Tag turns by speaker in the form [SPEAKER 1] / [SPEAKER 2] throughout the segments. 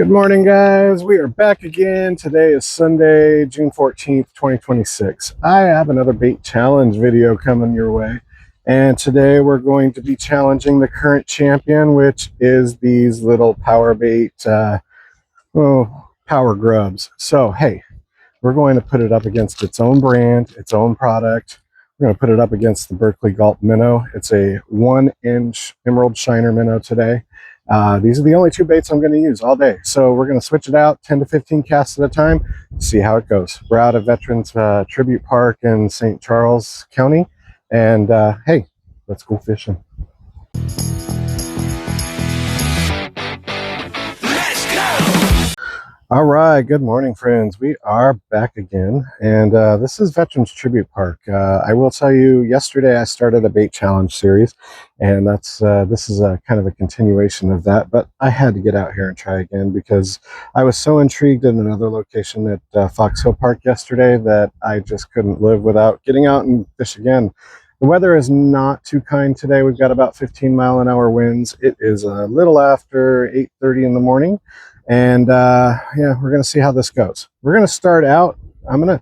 [SPEAKER 1] Good morning, guys. We are back again. Today is Sunday, June 14th, 2026. I have another bait challenge video coming your way. And today we're going to be challenging the current champion, which is these little power bait, power grubs. So, hey, we're going to put it up against its own brand, its own product. We're going to put it up against the Berkely Gulp Minnow. It's a 1-inch emerald shiner minnow today. These are the only two baits I'm going to use all day. So we're going to switch it out 10 to 15 casts at a time, see how it goes. We're out of Veterans Tribute Park in St. Charles County. And hey, let's go fishing. All right, good morning, friends. We are back again, and this is Veterans Tribute Park. I will tell you, yesterday I started a bait challenge series, and this is a kind of a continuation of that, but I had to get out here and try again because I was so intrigued in another location at Fox Hill Park yesterday that I just couldn't live without getting out and fish again. The weather is not too kind today. We've got about 15-mile-an-hour winds. It is a little after 8:30 in the morning. And yeah, we're gonna see how this goes. We're gonna start out. I'm gonna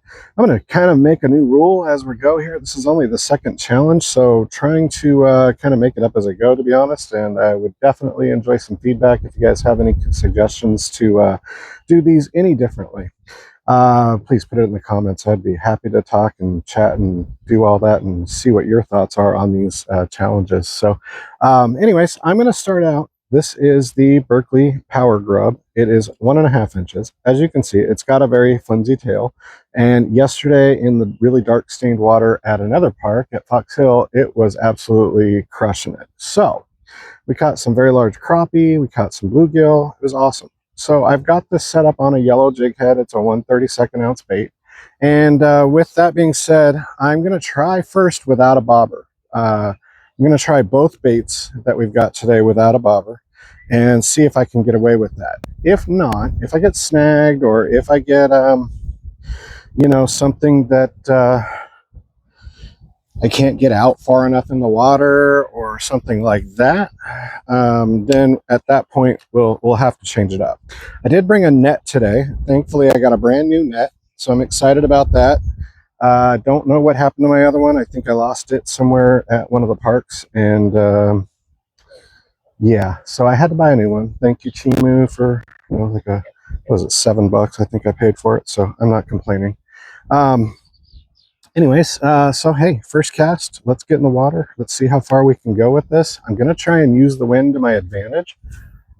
[SPEAKER 1] kind of make a new rule as we go here. This is only the second challenge, so trying to kind of make it up as I go, to be honest. And I would definitely enjoy some feedback if you guys have any suggestions to do these any differently. Please put it in the comments. I'd be happy to talk and chat and do all that and see what your thoughts are on these challenges. So anyways, I'm gonna start out. This is the Berkely Power Grub. It is 1.5 inches. As you can see, it's got a very flimsy tail. And yesterday in the really dark stained water at another park at Fox Hill, it was absolutely crushing it. So we caught some very large crappie. We caught some bluegill. It was awesome. So I've got this set up on a yellow jig head. It's a 1/32 ounce bait. And with that being said, I'm going to try first without a bobber. I'm going to try both baits that we've got today without a bobber and see if I can get away with that. If not, if I get snagged or if I get, you know, something that I can't get out far enough in the water or something like that, then at that point we'll have to change it up. I did bring a net today. Thankfully, I got a brand new net, so I'm excited about that. Don't know what happened to my other one. I think I lost it somewhere at one of the parks, and yeah, so I had to buy a new one. Thank you, Temu, for, you know, like a, what was it, $7 I think I paid for it, so I'm not complaining. Anyways, so hey, first cast, let's get in the water. Let's see how far we can go with this. I'm gonna try and use the wind to my advantage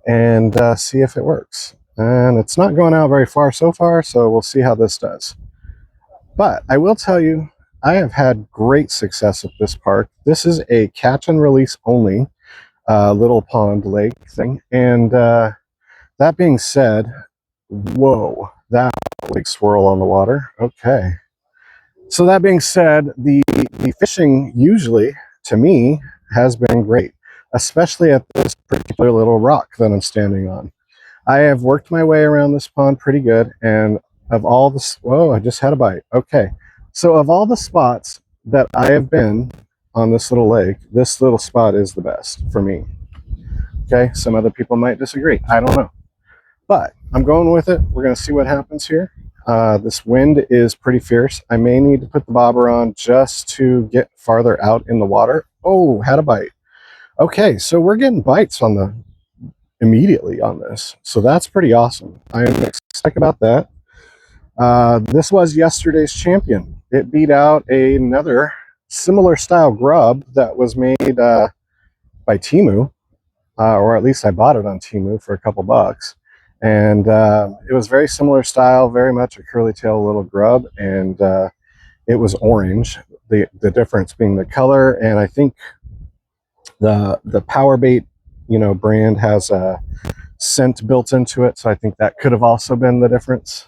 [SPEAKER 1] and see if it works. And it's not going out very far so far, so we'll see how this does. But I will tell you, I have had great success at this park. This is a catch and release only little pond lake thing. And that being said, whoa, that big swirl on the water. Okay. So that being said, the fishing usually, to me, has been great, especially at this particular little rock that I'm standing on. I have worked my way around this pond pretty good, and of all the, whoa, I just had a bite. Okay, so of all the spots that I have been on this little lake, this little spot is the best for me. Okay, some other people might disagree. I don't know, but I'm going with it. We're going to see what happens here. This wind is pretty fierce. I may need to put the bobber on just to get farther out in the water. Oh, had a bite. Okay, so we're getting bites on the immediately on this, so that's pretty awesome. I am ecstatic about that. This was yesterday's champion. It beat out another similar style grub that was made by Temu, or at least I bought it on Temu for a couple bucks. And it was very similar style, very much a curly tail little grub, and it was orange. The difference being the color, and I think the PowerBait, you know, brand has a scent built into it, so I think that could have also been the difference.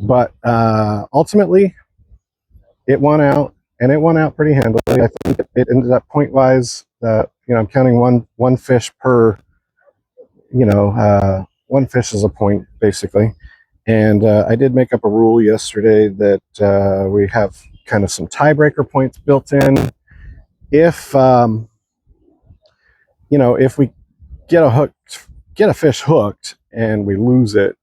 [SPEAKER 1] But ultimately, it won out, and it won out pretty handily. I think it ended up point-wise. You know, I'm counting one fish per, you know, one fish is a point, basically. And I did make up a rule yesterday that we have kind of some tiebreaker points built in. If, you know, if we get a fish hooked and we lose it,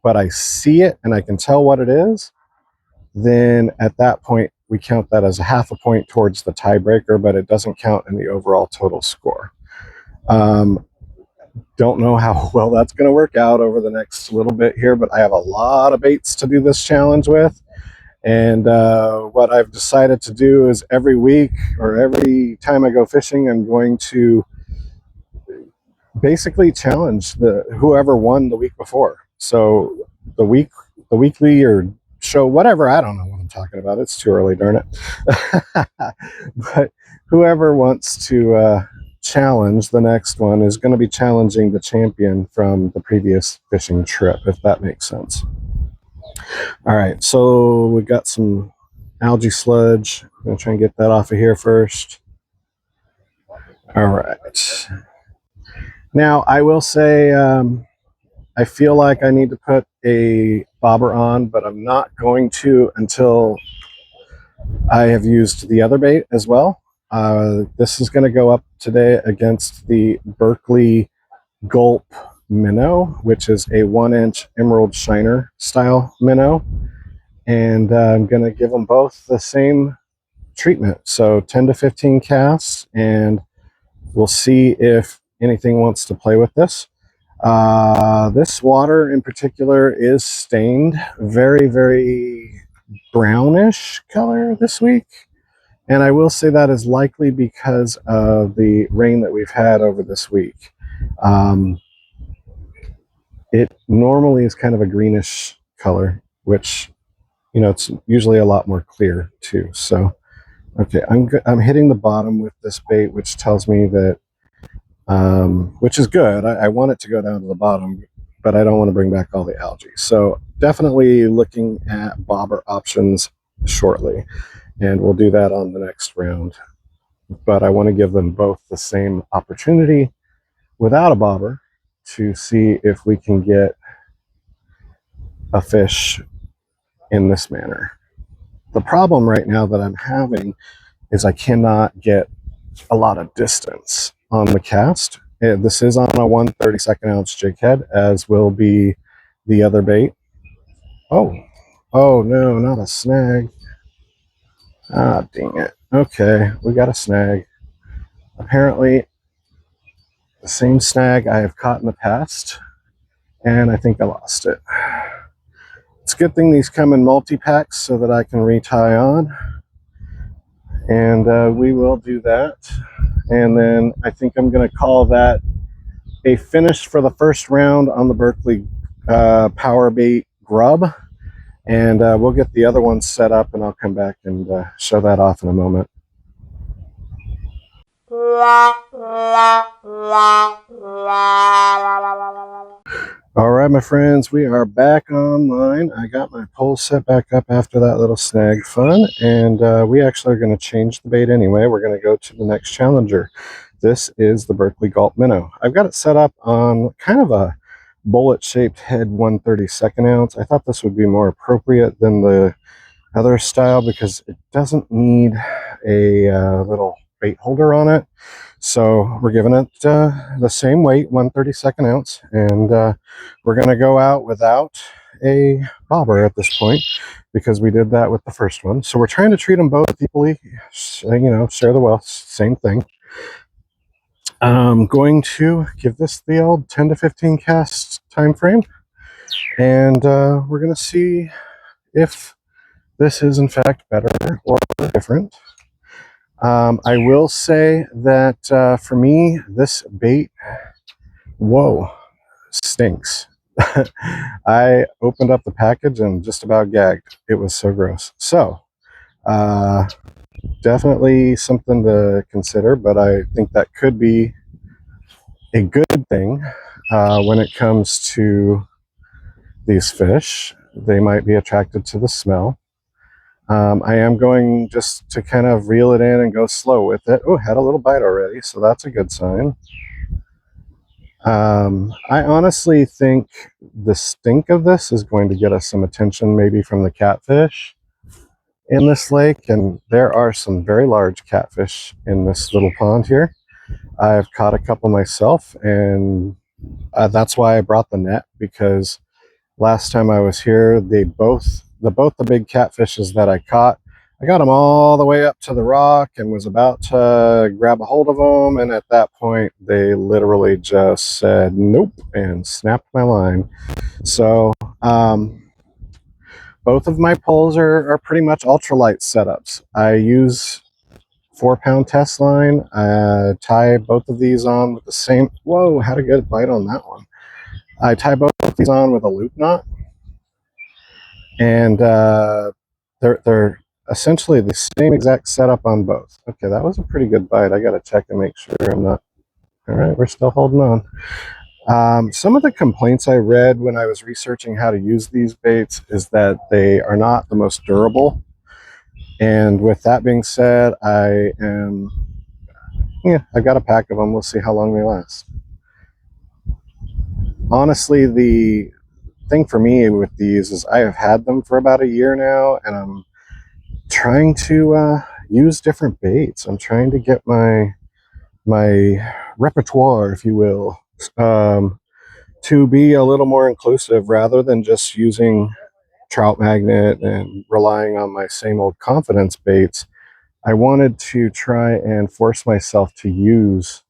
[SPEAKER 1] but I see it and I can tell what it is, then at that point we count that as a half a point towards the tiebreaker, but it doesn't count in the overall total score. Don't know how well that's going to work out over the next little bit here, but I have a lot of baits to do this challenge with. And what I've decided to do is every week or every time I go fishing, I'm going to basically challenge whoever won the week before. So the weekly or show, whatever, I don't know what I'm talking about. It's too early, darn it. But whoever wants to challenge the next one is going to be challenging the champion from the previous fishing trip, if that makes sense. All right, so we got some algae sludge. I'm going to try and get that off of here first. All right. Now, I will say I feel like I need to put a bobber on, but I'm not going to until I have used the other bait as well. This is going to go up today against the Berkely Gulp Minnow, which is a 1-inch emerald shiner style minnow. And I'm going to give them both the same treatment. So 10 to 15 casts, and we'll see if anything wants to play with this. This water in particular is stained very, very brownish color this week. And I will say that is likely because of the rain that we've had over this week. It normally is kind of a greenish color, which, you know, it's usually a lot more clear too. So, okay, I'm hitting the bottom with this bait, which tells me that, which is good. I want it to go down to the bottom, but I don't want to bring back all the algae. So definitely looking at bobber options shortly, and we'll do that on the next round. But I want to give them both the same opportunity without a bobber to see if we can get a fish in this manner. The problem right now that I'm having is I cannot get a lot of distance on the cast. This is on a 1/32 ounce jig head, as will be the other bait. Oh no, not a snag. Ah, dang it. Okay, we got a snag. Apparently the same snag I have caught in the past, and I think I lost it. It's a good thing these come in multi-packs so that I can retie on, and we will do that. And then I think I'm going to call that a finish for the first round on the Berkely PowerBait Grub. And we'll get the other one set up, and I'll come back and show that off in a moment. All right, my friends, we are back online. I got my pole set back up after that little snag fun, and we actually are going to change the bait anyway. We're going to go to the next challenger. This is the Berkely Gulp Minnow. I've got it set up on kind of a bullet-shaped head 1/32 ounce. I thought this would be more appropriate than the other style because it doesn't need a little bait holder on it. So we're giving it the same weight, 1/32 ounce, and we're going to go out without a bobber at this point because we did that with the first one. So we're trying to treat them both equally, you know, share the wealth, same thing. I'm going to give this the old 10 to 15 cast time frame, and we're going to see if this is in fact better or different. I will say that for me, this bait, whoa, stinks. I opened up the package and just about gagged. It was so gross. So definitely something to consider, but I think that could be a good thing when it comes to these fish. They might be attracted to the smell. I am going just to kind of reel it in and go slow with it. Oh, had a little bite already, so that's a good sign. I honestly think the stink of this is going to get us some attention, maybe from the catfish in this lake, and there are some very large catfish in this little pond here. I've caught a couple myself, and That's why I brought the net, because last time I was here, both the big catfishes that I caught, I got them all the way up to the rock and was about to grab a hold of them, and at that point they literally just said nope and snapped my line. So both of my poles are pretty much ultralight setups. I use 4-pound test line. Tie both of these on with the same, whoa, had a good bite on that one. I tie both of these on with a loop knot, and they're essentially the same exact setup on both. Okay, that was a pretty good bite. I got to check and make sure I'm not. All right, we're still holding on. Some of the complaints I read when I was researching how to use these baits is that they are not the most durable. And with that being said, I've got a pack of them. We'll see how long they last. Honestly, the thing for me with these is I have had them for about a year now, and I'm trying to use different baits. I'm trying to get my repertoire, if you will, to be a little more inclusive rather than just using trout magnet and relying on my same old confidence baits. I wanted to try and force myself to use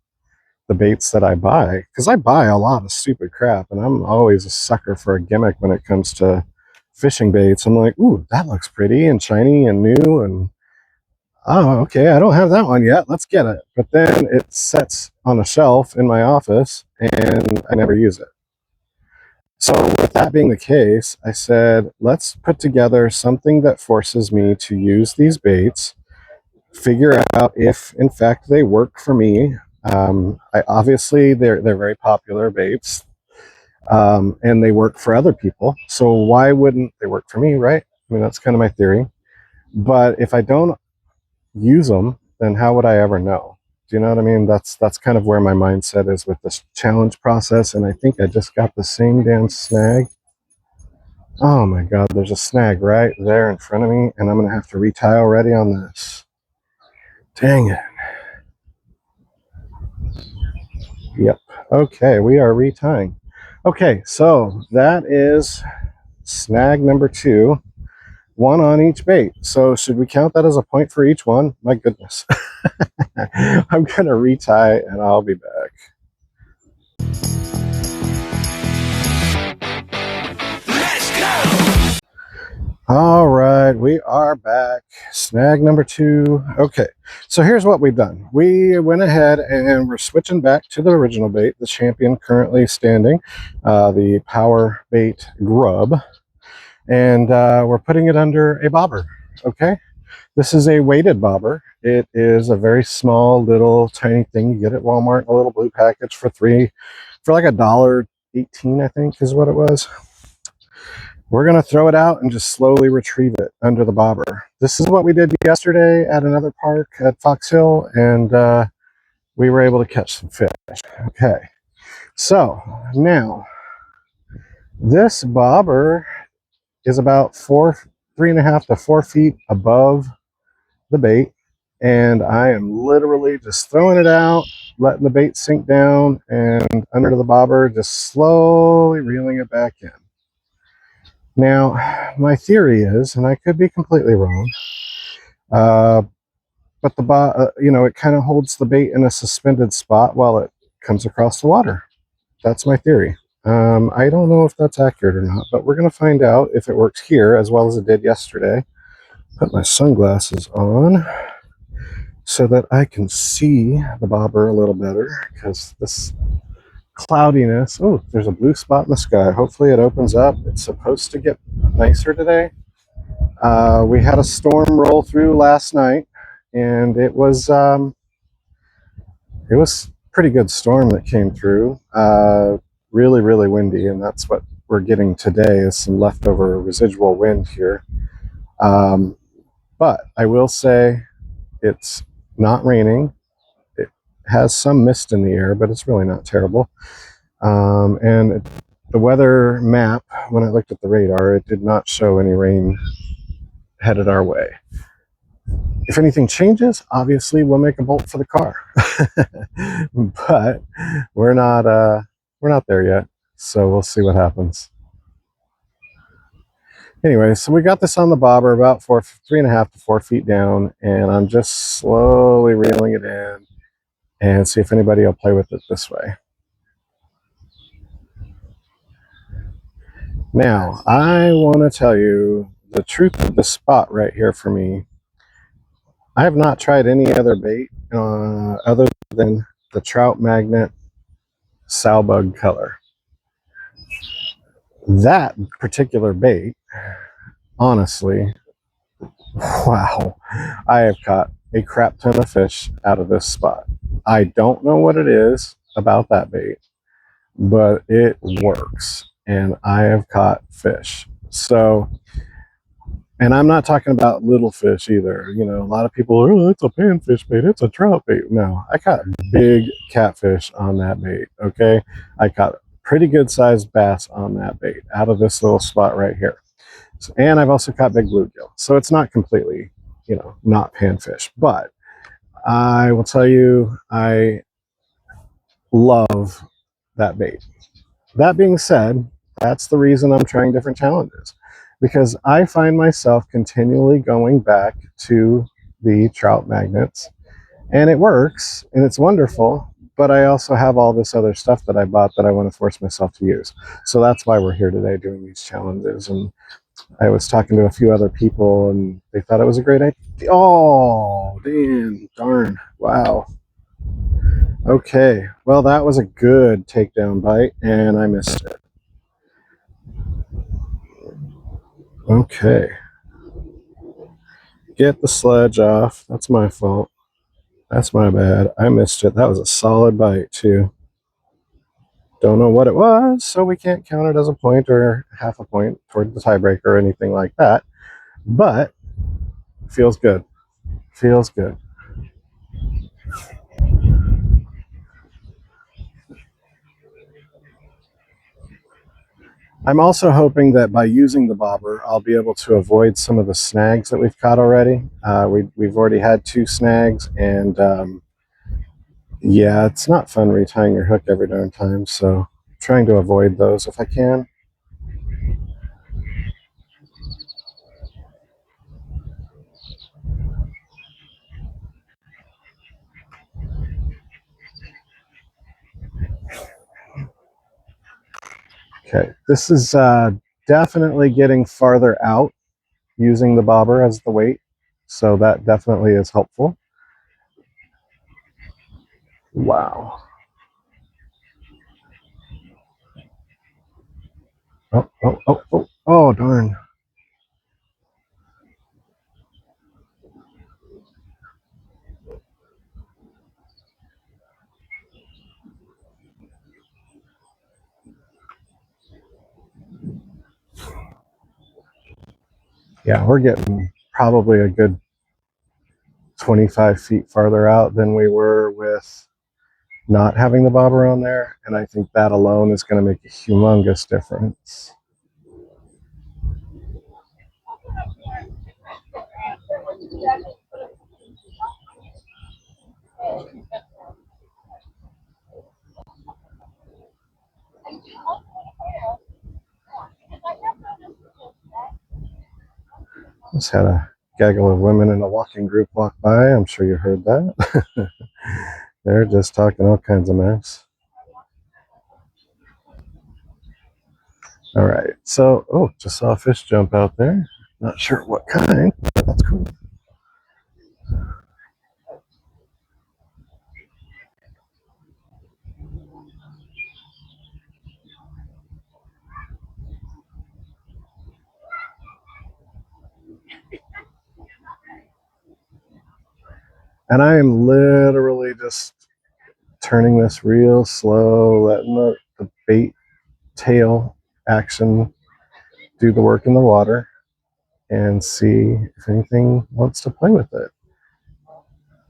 [SPEAKER 1] the baits that I buy, because I buy a lot of stupid crap, and I'm always a sucker for a gimmick when it comes to fishing baits. I'm like, ooh, that looks pretty and shiny and new, and oh, okay, I don't have that one yet. Let's get it. But then it sits on a shelf in my office, and I never use it. So with that being the case, I said, let's put together something that forces me to use these baits, figure out if in fact they work for me. Obviously they're very popular baits, and they work for other people. So why wouldn't they work for me, right? I mean, that's kind of my theory. But if I don't use them, then how would I ever know? Do you know what I mean? That's kind of where my mindset is with this challenge process. And I think I just got the same damn snag. Oh my god, there's a snag right there in front of me, and I'm gonna have to retie already on this. Dang it. Yep. Okay, we are retying. Okay, so that is snag number 2, 1 on each bait. So should we count that as a point for each one? My goodness. I'm gonna retie and I'll be back. Let's go! All right, we are back. Snag number 2. Okay, so here's what we've done. We went ahead and we're switching back to the original bait, the champion currently standing, the PowerBait Grub, and we're putting it under a bobber. Okay, this is a weighted bobber. It is a very small little tiny thing you get at Walmart, a little blue package for like $1.18, I think is what it was. We're going to throw it out and just slowly retrieve it under the bobber. This is what we did yesterday at another park at Fox Hill, and we were able to catch some fish. Okay, so now this bobber is about 3.5 to 4 feet above the bait, and I am literally just throwing it out, letting the bait sink down, and under the bobber, just slowly reeling it back in. Now, my theory is, and I could be completely wrong, but it kind of holds the bait in a suspended spot while it comes across the water. That's my theory. I don't know if that's accurate or not, but we're going to find out if it works here as well as it did yesterday. Put my sunglasses on so that I can see the bobber a little better, because this cloudiness, oh, there's a blue spot in the sky. Hopefully it opens up. It's supposed to get nicer today. We had a storm roll through last night, and it was pretty good storm that came through. Really, really windy, and that's what we're getting today is some leftover residual wind here. But I will say it's not raining. It has some mist in the air, but it's really not terrible. And the weather map, when I looked at the radar, it did not show any rain headed our way. If anything changes, obviously we'll make a bolt for the car. But we're not we're not there yet. So we'll see what happens. Anyway, so we got this on the bobber about 3.5 to 4 feet down, and I'm just slowly reeling it in and see if anybody will play with it this way. Now, I want to tell you the truth of the spot right here for me. I have not tried any other bait other than the trout magnet sow bug color. That particular bait, honestly, wow, I have caught a crap ton of fish out of this spot. I don't know what it is about that bait, but it works, and I have caught fish. So, and I'm not talking about little fish either. You know, a lot of people are, oh, it's a panfish bait, it's a trout bait. No, I caught big catfish on that bait, okay? I caught pretty good sized bass on that bait out of this little spot right here. So, and I've also caught big bluegill. So it's not completely, you know, not panfish. But I will tell you, I love that bait. That being said, that's the reason I'm trying different challenges, because I find myself continually going back to the trout magnets, and it works and it's wonderful, but I also have all this other stuff that I bought that I want to force myself to use. So that's why we're here today doing these challenges. And I was talking to a few other people and they thought it was a great idea. Oh, damn, darn, wow. Okay, well, that was a good takedown bite, and I missed it. Okay. Get the sledge off. That's my fault. That's my bad. I missed it. That was a solid bite, too. Don't know what it was, so we can't count it as a point or half a point toward the tiebreaker or anything like that. But feels good. Feels good. I'm also hoping that by using the bobber, I'll be able to avoid some of the snags that we've caught already. We've already had 2 snags, and yeah, it's not fun retying your hook every darn time, so I'm trying to avoid those if I can. Okay, this is definitely getting farther out using the bobber as the weight, so that definitely is helpful. Wow. Oh, darn. Yeah, we're getting probably a good 25 feet farther out than we were with not having the bobber on there, and I think that alone is going to make a humongous difference. Just had a gaggle of women in a walking group walk by. I'm sure you heard that. They're just talking all kinds of mess. All right, so, oh, just saw a fish jump out there. Not sure what kind, but that's cool. And I am literally just turning this real slow, letting the bait tail action do the work in the water and see if anything wants to play with it.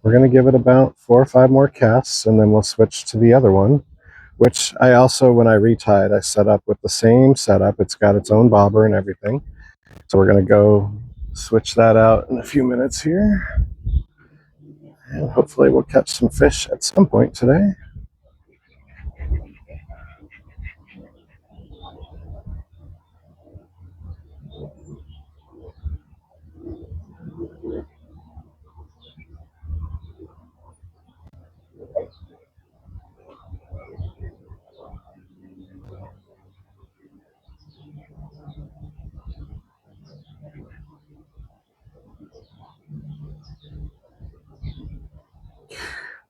[SPEAKER 1] We're going to give it about 4 or 5 more casts, and then we'll switch to the other one, which I also, when I retied, I set up with the same setup. It's got its own bobber and everything. So we're going to go switch that out in a few minutes here. And hopefully we'll catch some fish at some point today.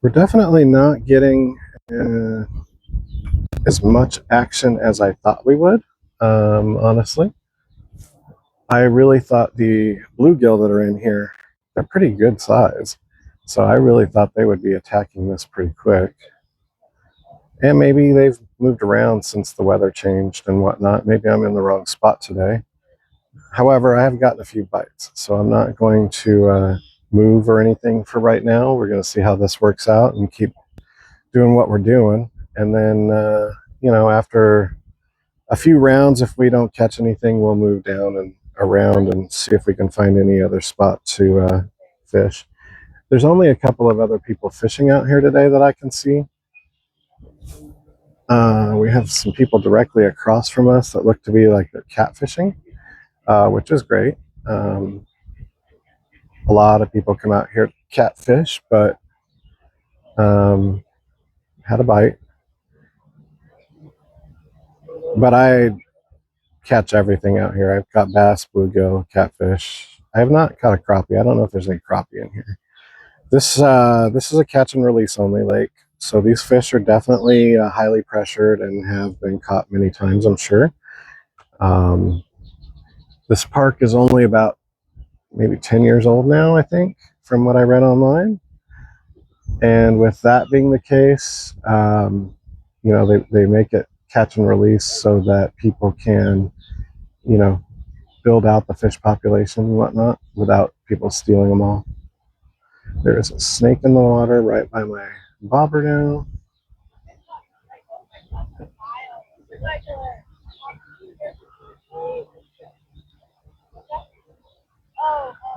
[SPEAKER 1] We're definitely not getting as much action as I thought we would, honestly. I really thought the bluegill that are in here, they're pretty good size. So I really thought they would be attacking this pretty quick. And maybe they've moved around since the weather changed and whatnot. Maybe I'm in the wrong spot today. However, I have gotten a few bites, so I'm not going to move or anything for right now. We're going to see how this works out and keep doing what we're doing. And then, after a few rounds, if we don't catch anything, we'll move down and around and see if we can find any other spot to fish. There's only a couple of other people fishing out here today that I can see. We have some people directly across from us that look to be like they're catfishing, which is great. A lot of people come out here to catfish, but had a bite. But I catch everything out here. I've got bass, bluegill, catfish. I have not caught a crappie. I don't know if there's any crappie in here. This is a catch and release only lake, so these fish are definitely highly pressured and have been caught many times, I'm sure. This park is only about maybe 10 years old now, I think, from what I read online. And with that being the case, they make it catch and release so that people can, build out the fish population and whatnot without people stealing them all. There is a snake in the water right by my bobber now.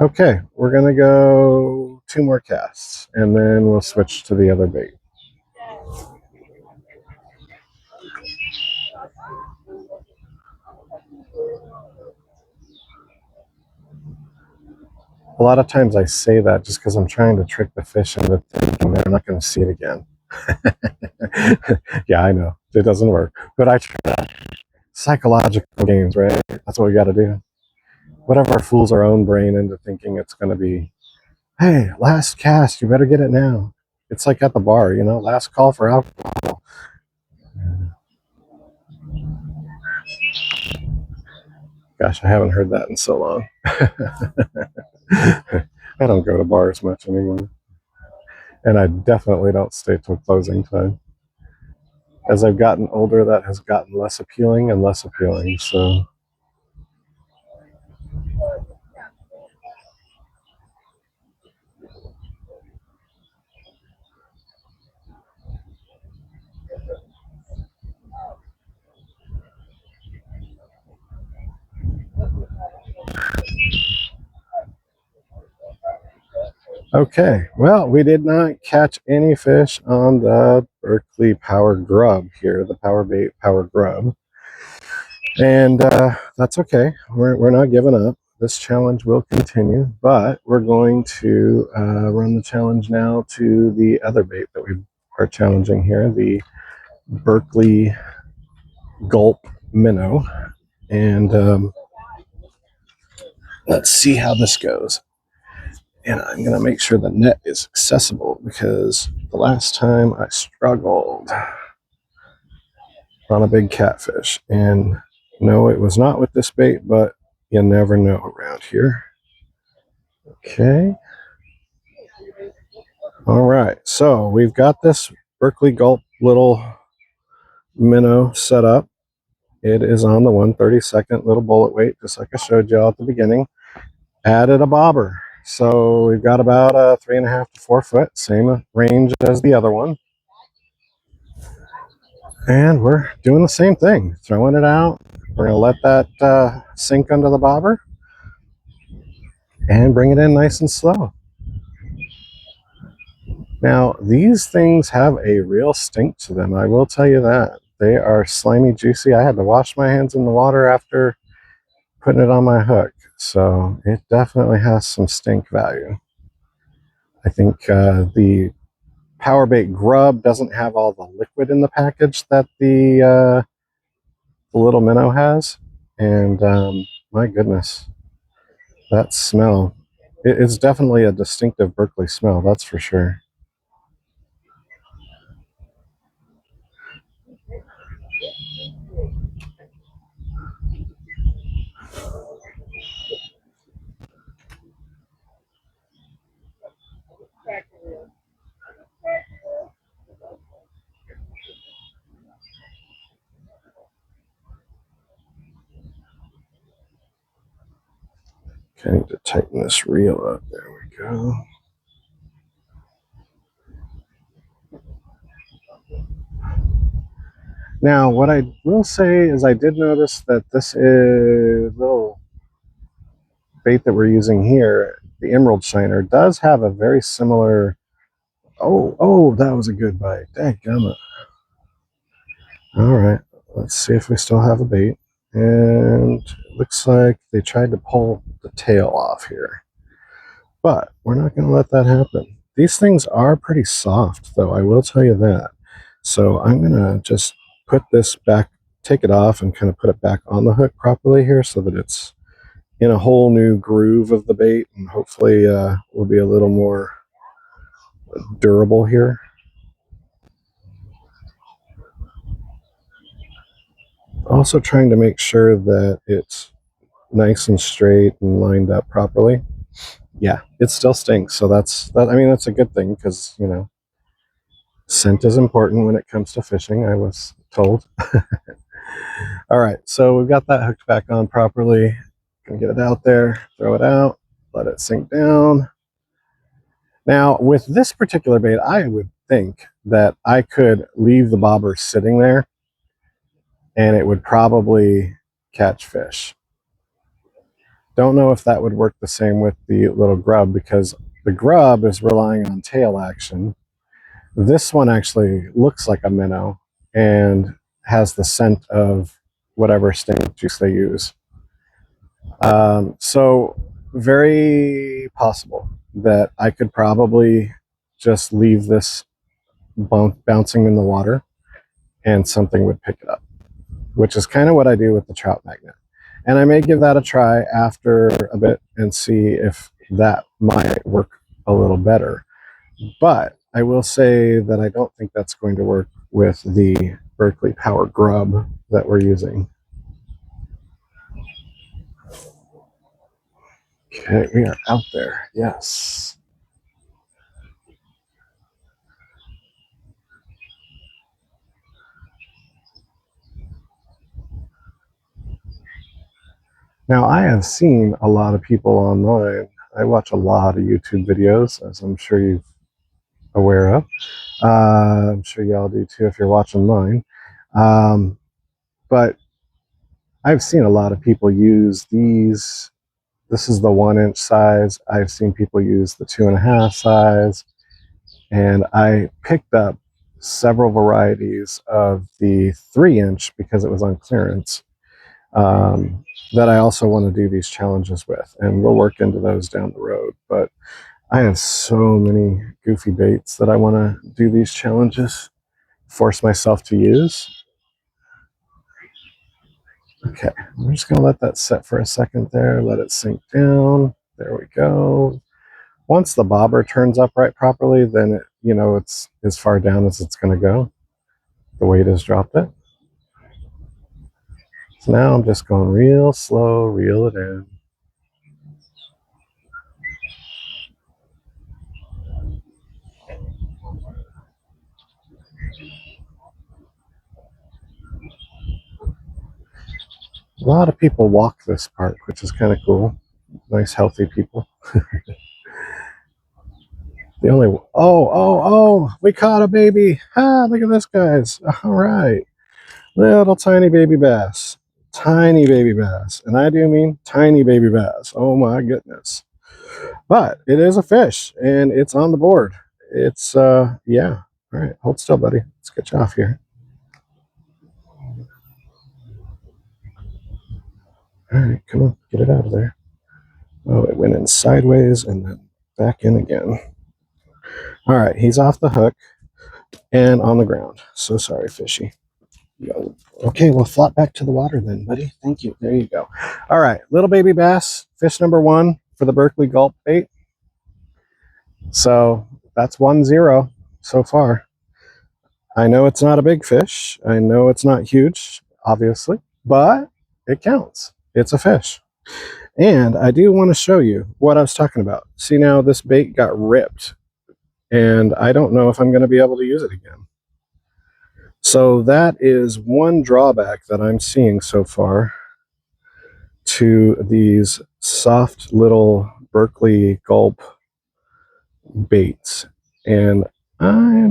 [SPEAKER 1] Okay, we're gonna go 2 more casts and then we'll switch to the other bait. A lot of times I say that just because I'm trying to trick the fish into thinking they're not going to see it again. Yeah, I know it doesn't work, but I try. Psychological games, right? That's what we got to do. Whatever fools our own brain into thinking it's going to be, hey, last cast, you better get it now. It's like at the bar, last call for alcohol. Gosh, I haven't heard that in so long. I don't go to bars much anymore. And I definitely don't stay till closing time. As I've gotten older, that has gotten less appealing and less appealing. So, okay. Well, we did not catch any fish on the Berkely Power Grub here, the PowerBait Power Grub. And that's okay. We're not giving up. This challenge will continue, but we're going to run the challenge now to the other bait that we are challenging here, the Berkely Gulp Minnow. And let's see how this goes. And I'm going to make sure the net is accessible because the last time I struggled on a big catfish. And no, it was not with this bait, but you never know around here. Okay. All right. So we've got this Berkely Gulp little minnow set up. It is on the 1/32 little bullet weight, just like I showed y'all at the beginning. Added a bobber. So we've got about a 3.5 to 4 foot, same range as the other one. And we're doing the same thing, throwing it out. We're going to let that sink under the bobber and bring it in nice and slow. Now, these things have a real stink to them, I will tell you that. They are slimy, juicy. I had to wash my hands in the water after putting it on my hook. So it definitely has some stink value. I think the PowerBait Grub doesn't have all the liquid in the package that the little minnow has. And my goodness, that smell. It's definitely a distinctive Berkely smell, that's for sure. Okay, I need to tighten this reel up. There we go. Now, what I will say is I did notice that this is little bait that we're using here, the Emerald Shiner, does have a very similar... Oh, that was a good bite. Dadgummit. All right, let's see if we still have a bait. And it looks like they tried to pull the tail off here. But we're not going to let that happen. These things are pretty soft, though, I will tell you that. So I'm going to just put this back, take it off, and kind of put it back on the hook properly here so that it's in a whole new groove of the bait, and hopefully will be a little more durable here. Also trying to make sure that it's nice and straight and lined up properly. Yeah, it still stinks, so that's I mean, that's a good thing, because, you know, scent is important when it comes to fishing, I was told. All right, so we've got that hooked back on properly. Gonna get it out there, throw it out, let it sink down. Now, with this particular bait, I would think that I could leave the bobber sitting there and it would probably catch fish. Don't know if that would work the same with the little grub, because the grub is relying on tail action. This one actually looks like a minnow and has the scent of whatever stink juice they use. So very possible that I could probably just leave this bouncing in the water and something would pick it up, which is kind of what I do with the trout magnet. And I may give that a try after a bit and see if that might work a little better. But I will say that I don't think that's going to work with the Berkely Power Grub that we're using. Okay, we are out there. Yes. Now, I have seen a lot of people online. I watch a lot of YouTube videos, as I'm sure you're aware of. I'm sure y'all do too if you're watching mine. But I've seen a lot of people use these. This is the 1-inch size. I've seen people use the 2.5 size. And I picked up several varieties of the 3-inch because it was on clearance. That I also want to do these challenges with, and we'll work into those down the road. But I have so many goofy baits that I want to do these challenges, force myself to use. Okay, I'm just going to let that set for a second there, let it sink down. There we go. Once the bobber turns upright properly, then it, you know, it's as far down as it's going to go. The weight has dropped it. So now I'm just going real slow, reel it in. A lot of people walk this park, which is kind of cool. Nice, healthy people. The only... Oh, we caught a baby. Ah, look at this, guys. All right. Little tiny baby bass. Tiny baby bass. And I do mean tiny baby bass. Oh my goodness. But it is a fish and it's on the board. It's yeah. All right, hold still, buddy. Let's get you off here. All right, come on, get it out of there. Oh, it went in sideways and then back in again. All right, he's off the hook and on the ground. So sorry, fishy. Okay, we'll flop back to the water then, buddy. Thank you. There you go. All right, little baby bass, fish number 1 for the Berkely Gulp bait. So that's 1-0 so far. I know it's not a big fish. I know it's not huge, obviously, but it counts. It's a fish. And I do want to show you what I was talking about. See, now this bait got ripped and I don't know if I'm going to be able to use it again. So that is one drawback that I'm seeing so far to these soft little Berkely Gulp baits, and I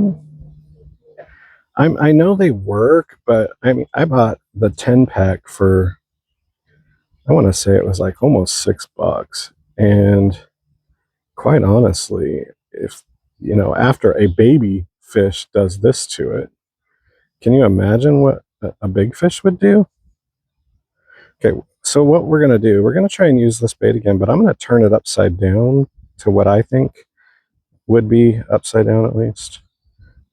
[SPEAKER 1] know they work, but I mean, I bought the 10-pack for, I want to say it was like almost $6, and quite honestly, if after a baby fish does this to it, can you imagine what a big fish would do? Okay, so what we're going to do, we're going to try and use this bait again, but I'm going to turn it upside down to what I think would be upside down at least.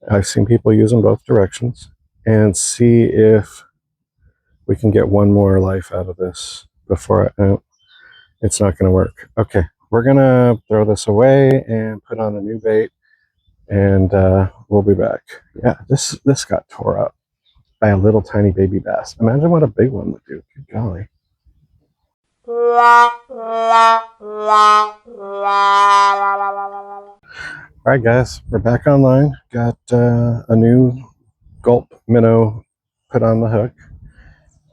[SPEAKER 1] I've seen people use them both directions, and see if we can get one more life out of this before it's not going to work. Okay, we're going to throw this away and put on a new bait, and we'll be back. Yeah, this got tore up by a little tiny baby bass. Imagine what a big one would do. Good golly. All right, guys, we're back online. Got a new Gulp Minnow put on the hook.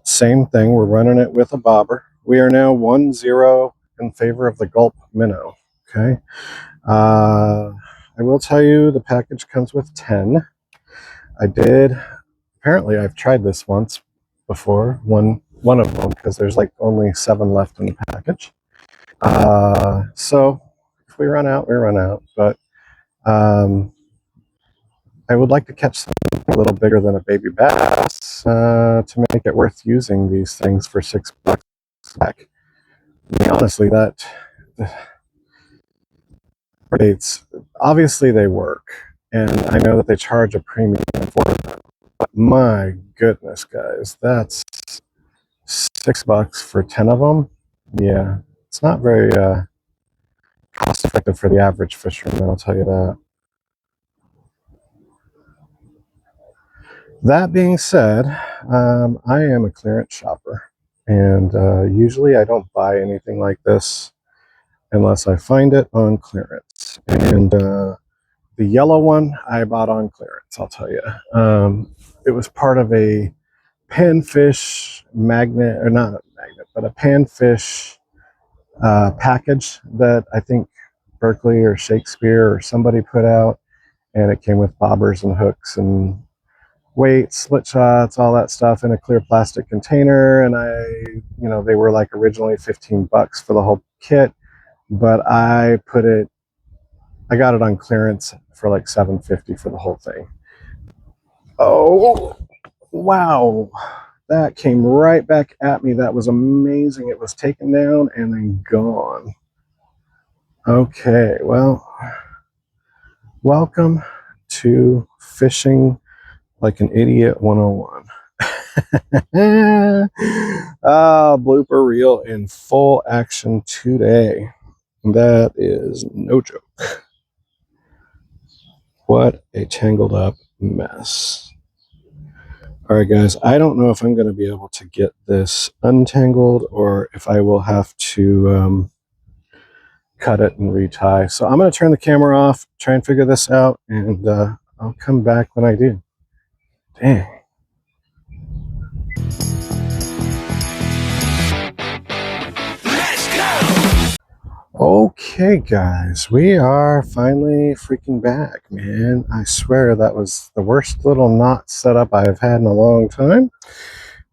[SPEAKER 1] Same thing, we're running it with a bobber. We are now 1-0 in favor of the Gulp Minnow. Okay. I will tell you the package comes with 10. Apparently I've tried this once before, one of them, because there's like only 7 left in the package. So if we run out, we run out. But I would like to catch something a little bigger than a baby bass to make it worth using these things for $6 back. I mean, honestly, that baits, obviously they work, and I know that they charge a premium for them. But my goodness, guys, that's $6 for 10 of them. Yeah, it's not very cost effective for the average fisherman, I'll tell you that. That being said, I am a clearance shopper, and usually I don't buy anything like this unless I find it on clearance. And the yellow one I bought on clearance, I'll tell you. It was part of a panfish magnet, or not a magnet, but a panfish package that I think Berkely or Shakespeare or somebody put out, and it came with bobbers and hooks and weights, split shots, all that stuff in a clear plastic container. And they were like originally $15 for the whole kit, but I got it on clearance for like $7.50 for the whole thing. Oh, wow. That came right back at me. That was amazing. It was taken down and then gone. Okay, well, welcome to Fishing Like an Idiot 101. Blooper reel in full action today. That is no joke. What a tangled up mess. All right, guys, I don't know if I'm going to be able to get this untangled or if I will have to cut it and retie. So I'm going to turn the camera off, try and figure this out, and I'll come back when I do. Dang. Okay, guys, we are finally freaking back, man. I swear that was the worst little knot setup I've had in a long time.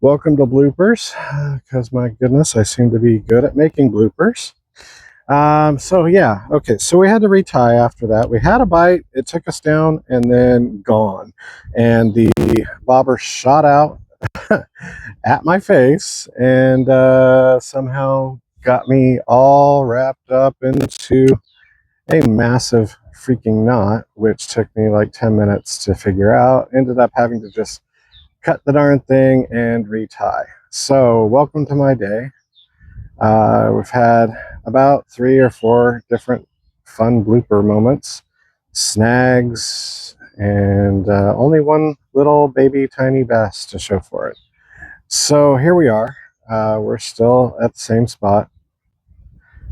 [SPEAKER 1] Welcome to bloopers, because my goodness, I seem to be good at making bloopers. So yeah, okay, so we had to retie after that. We had a bite, it took us down, and then gone. And the bobber shot out at my face, and somehow got me all wrapped up into a massive freaking knot, which took me like 10 minutes to figure out. Ended up having to just cut the darn thing and retie. So welcome to my day. We've had about 3 or 4 different fun blooper moments, snags, and only one little baby tiny bass to show for it. So here we are. We're still at the same spot.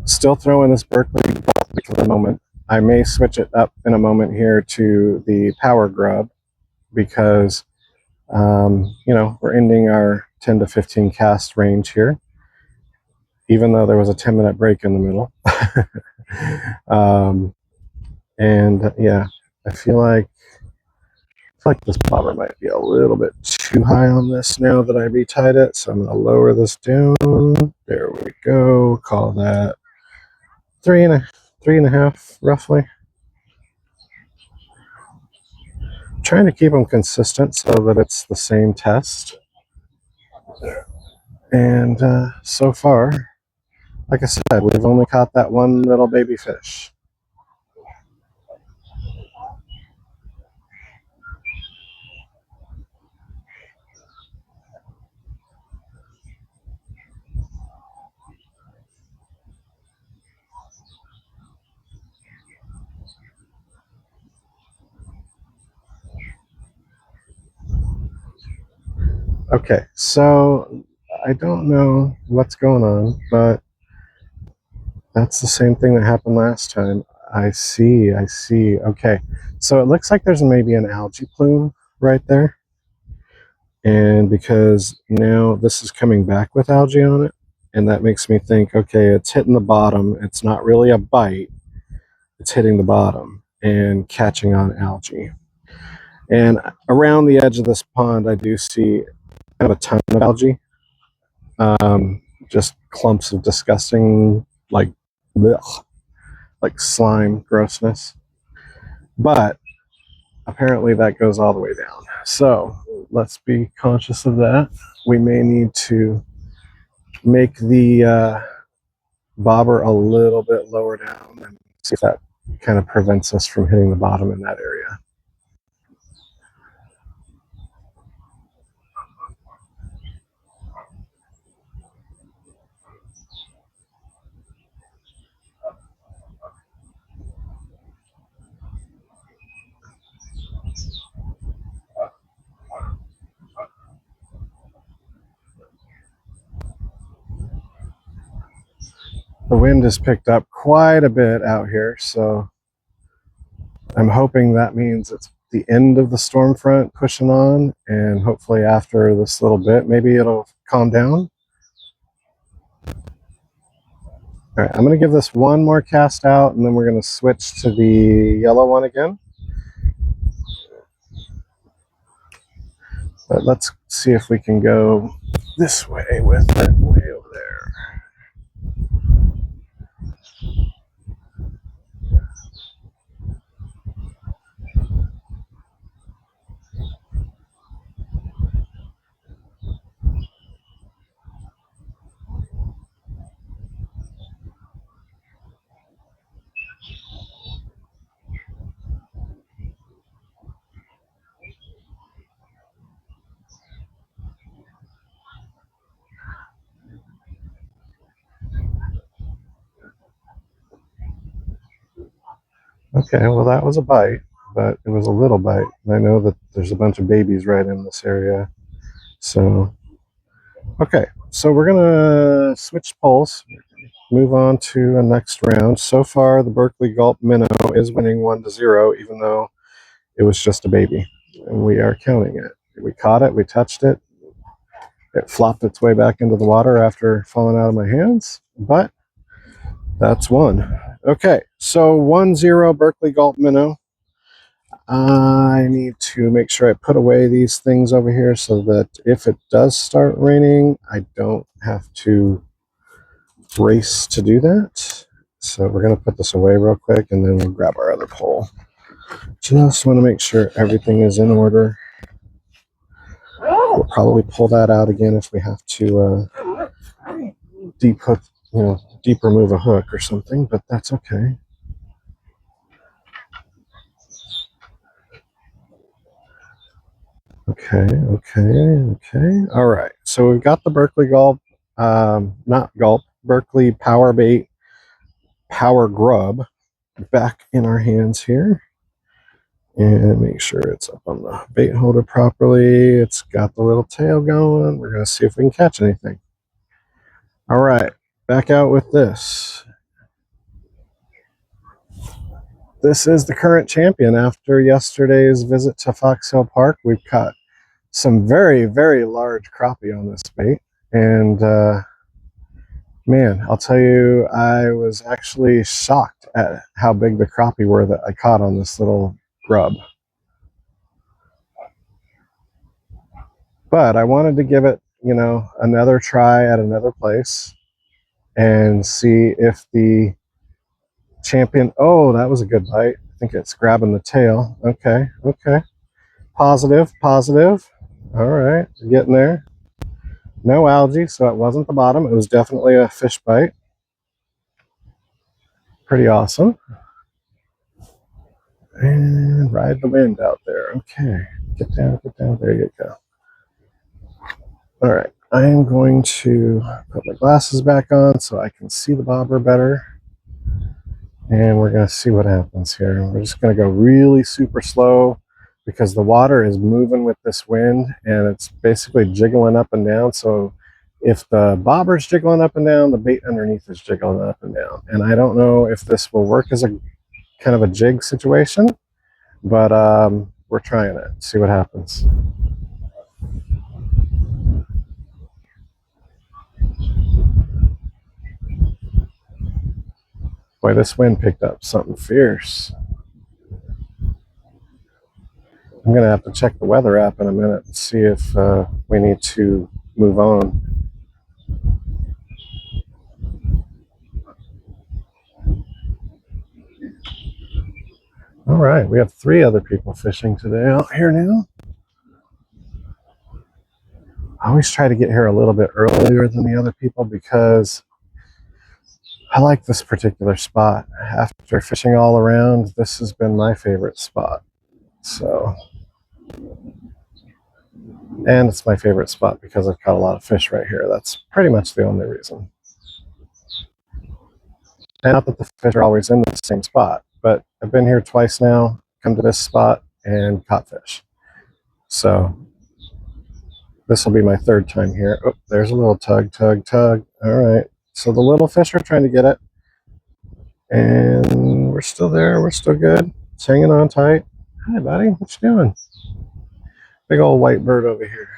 [SPEAKER 1] Still throwing this Berkely for the moment. I may switch it up in a moment here to the Power Grub because, we're ending our 10 to 15 cast range here. even though there was a 10-minute break in the middle. And yeah, I feel like this bobber might be a little bit too high on this now that I retied it, so I'm going to lower this down. There we go. Call that three and a half, roughly. I'm trying to keep them consistent so that it's the same test. And so far, like I said, we've only caught that one little baby fish. Okay, so I don't know what's going on, but that's the same thing that happened last time. I see. Okay, so it looks like there's maybe an algae plume right there. And because now this is coming back with algae on it, and that makes me think, okay, it's hitting the bottom. It's not really a bite. It's hitting the bottom and catching on algae. And around the edge of this pond, I do see kind of a ton of algae. Just clumps of disgusting, like, blech, like slime grossness. But apparently that goes all the way down. So let's be conscious of that. We may need to make the bobber a little bit lower down and see if that kind of prevents us from hitting the bottom in that area. The wind has picked up quite a bit out here, so I'm hoping that means it's the end of the storm front pushing on, and hopefully after this little bit, maybe it'll calm down. All right, I'm going to give this one more cast out, and then we're going to switch to the yellow one again. But let's see if we can go this way with it, way over there. Okay, well that was a bite, but it was a little bite. And I know that there's a bunch of babies right in this area. So, okay, so we're gonna switch poles, move on to a next round. So far, the Berkely Gulp Minnow is winning 1-0, even though it was just a baby. And we are counting it. We caught it, we touched it. It flopped its way back into the water after falling out of my hands, but that's one. Okay, so 1-0 Berkely Gulp Minnow. I need to make sure I put away these things over here so that if it does start raining, I don't have to race to do that. So we're going to put this away real quick, and then we'll grab our other pole. Just want to make sure everything is in order. We'll probably pull that out again if we have to deep hook, deep remove a hook or something, but that's okay. Okay. All right. So we've got the Berkely Gulp, Berkely PowerBait Power Grub back in our hands here. And make sure it's up on the bait holder properly. It's got the little tail going. We're going to see if we can catch anything. All right. Back out with this. This is the current champion. After yesterday's visit to Fox Hill Park, we've caught some very, very large crappie on this bait. And Man, I'll tell you, I was actually shocked at how big the crappie were that I caught on this little grub. But I wanted to give it, another try at another place and see if the champion. Oh, that was a good bite. I think it's grabbing the tail. Okay, okay. Positive, positive. All right, getting there. No algae, so it wasn't the bottom. It was definitely a fish bite. Pretty awesome. And ride the wind out there. Okay, get down, get down. There you go. All right, I am going to put my glasses back on so I can see the bobber better. And we're going to see what happens here. We're just going to go really super slow because the water is moving with this wind and it's basically jiggling up and down. So if the bobber's jiggling up and down, the bait underneath is jiggling up and down. And I don't know if this will work as a kind of a jig situation, but we're trying it. See what happens. Boy, this wind picked up something fierce. I'm going to have to check the weather app in a minute and see if we need to move on. All right, we have 3 other people fishing today out here now. I always try to get here a little bit earlier than the other people because I like this particular spot. After fishing all around, this has been my favorite spot. So, and it's my favorite spot because I've caught a lot of fish right here. That's pretty much the only reason. And not that the fish are always in the same spot, but I've been here twice now, come to this spot and caught fish. So this will be my 3rd time here. Oh, there's a little tug, tug, tug. All right. So the little fish are trying to get it. And we're still there. We're still good. It's hanging on tight. Hi, buddy. What you doing? Big old white bird over here.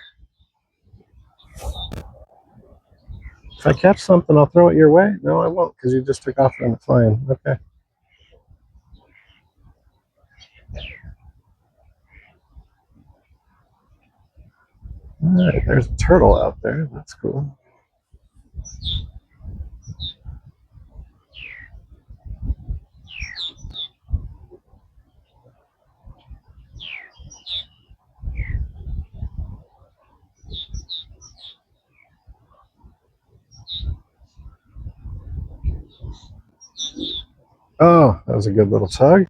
[SPEAKER 1] If I catch something, I'll throw it your way. No, I won't because you just took off on the flying. Okay. All right. There's a turtle out there. That's cool. Oh, that was a good little tug.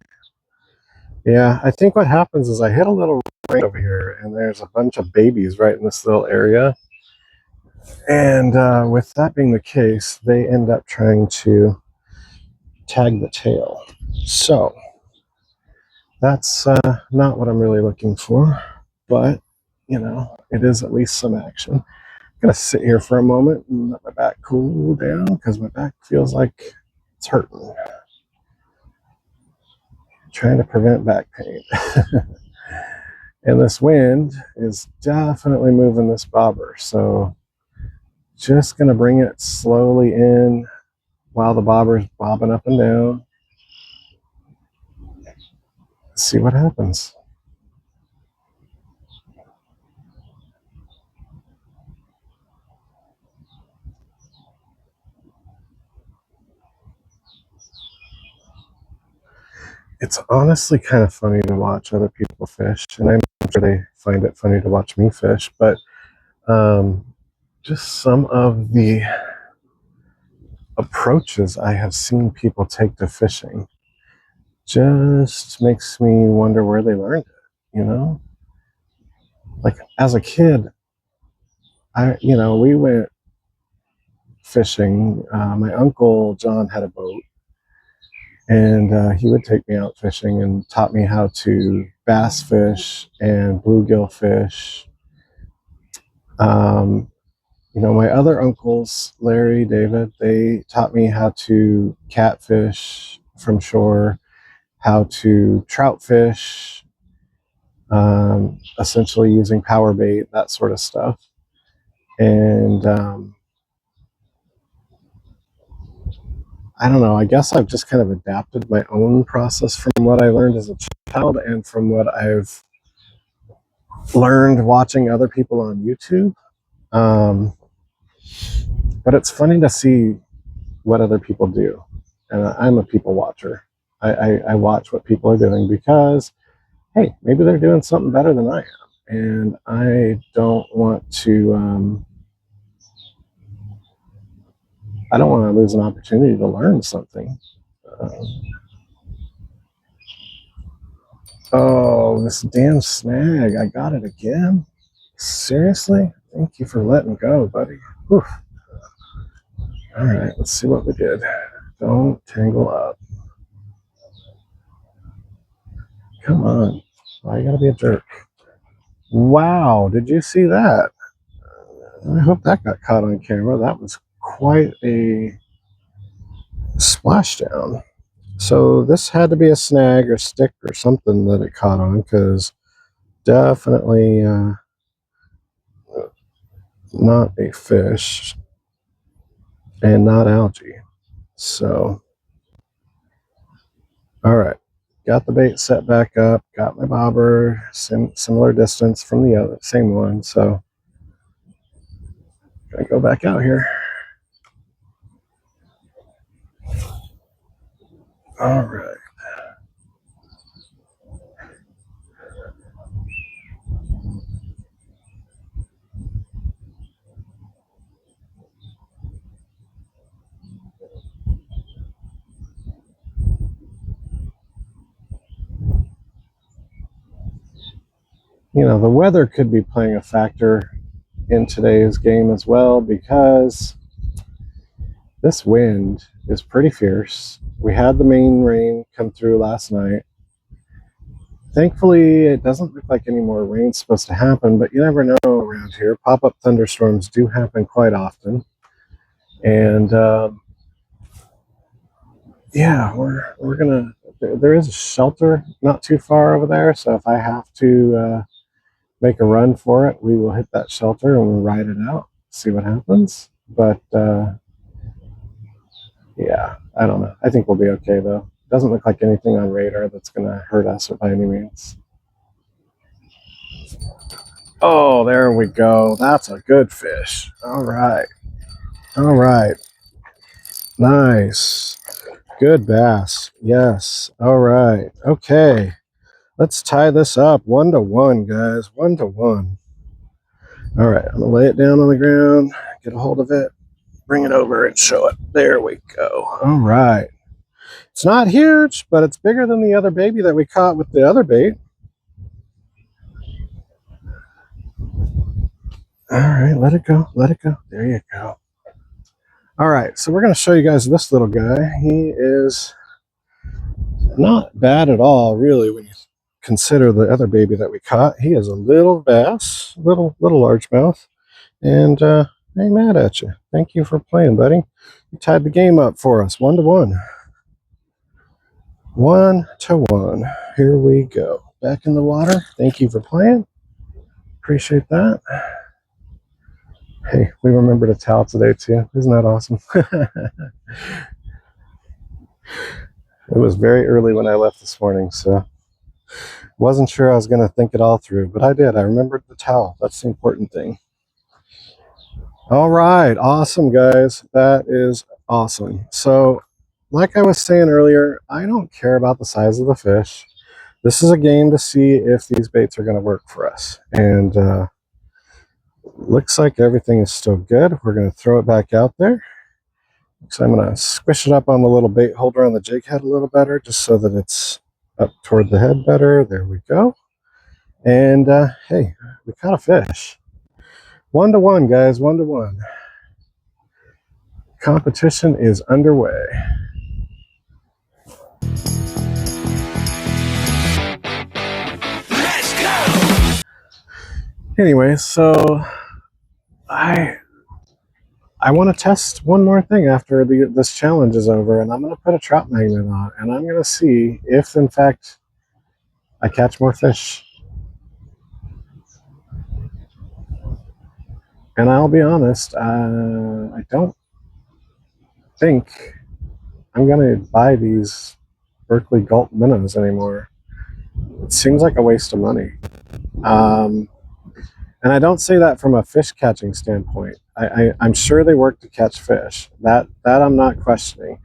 [SPEAKER 1] Yeah, I think what happens is I hit a little rain over here, and there's a bunch of babies right in this little area. And with that being the case, they end up trying to tag the tail. So that's not what I'm really looking for, but it is at least some action. I'm gonna sit here for a moment and let my back cool down because my back feels like it's hurting. Trying to prevent back pain. And this wind is definitely moving this bobber, so just gonna bring it slowly in while the bobber's bobbing up and down. See what happens. It's honestly kind of funny to watch other people fish, and I'm sure they find it funny to watch me fish, but just some of the approaches I have seen people take to fishing just makes me wonder where they learned it. Like as a kid, we went fishing. My uncle John had a boat, and he would take me out fishing and taught me how to bass fish and bluegill fish. My other uncles, Larry, David, they taught me how to catfish from shore, how to trout fish, essentially using power bait, that sort of stuff. And I don't know, I guess I've just kind of adapted my own process from what I learned as a child and from what I've learned watching other people on YouTube. Um, but it's funny to see what other people do. And I'm a people watcher. I watch what people are doing because, hey, maybe they're doing something better than I am. And I don't want to, I don't want to lose an opportunity to learn something. Oh, this damn snag. I got it again. Seriously? Thank you for letting go, buddy. Whew. All right, let's see what we did. Don't tangle up. Come on. Why you gotta be a jerk? Wow, did you see that? I hope that got caught on camera. That was quite a splashdown. So this had to be a snag or stick or something that it caught on, because definitely not a fish and not algae. So, all right, got the bait set back up, got my bobber similar distance from the other same one. So gonna go back out here. All right. You know, the weather could be playing a factor in today's game as well, because this wind is pretty fierce. We had the main rain come through last night. Thankfully, it doesn't look like any more rain's supposed to happen, but you never know around here. Pop-up thunderstorms do happen quite often. And yeah, we're gonna, there is a shelter not too far over there, so if I have to make a run for it, we will hit that shelter and we'll ride it out, see what happens. But yeah, I don't know. I think we'll be okay though. Doesn't look like anything on radar that's gonna hurt us by any means. Oh, there we go. That's a good fish. All right. All right. Nice. Good bass. Yes. All right. Okay. Let's tie this up 1-1, guys. 1-1. All right. I'm going to lay it down on the ground, get a hold of it, bring it over and show it. There we go. All right. It's not huge, but it's bigger than the other baby that we caught with the other bait. All right. Let it go. Let it go. There you go. All right. So we're going to show you guys this little guy. He is not bad at all, really, when you consider the other baby that we caught. He is a little bass, little largemouth, and I ain't mad at you. Thank you for playing, buddy. You tied the game up for us, 1-1. 1-1. Here we go. Back in the water. Thank you for playing. Appreciate that. Hey, we remembered a towel today too. Isn't that awesome? It was very early when I left this morning, so wasn't sure I was going to think it all through, but I did. I remembered the towel. That's the important thing. All right. Awesome, guys. That is awesome. So, like I was saying earlier, I don't care about the size of the fish. This is a game to see if these baits are going to work for us. And looks like everything is still good. We're going to throw it back out there. So I'm going to squish it up on the little bait holder on the jig head a little better, just so that it's up toward the head better. There we go. And hey, we caught a fish. 1-1, guys. 1-1. Competition is underway. Let's go. Anyway, so I want to test one more thing after this challenge is over, and I'm going to put a trout magnet on, and I'm going to see if, in fact, I catch more fish. And I'll be honest, I don't think I'm gonna buy these Berkely Gulp Minnows anymore. It seems like a waste of money. And I don't say that from a fish catching standpoint. I'm sure they work to catch fish. That I'm not questioning.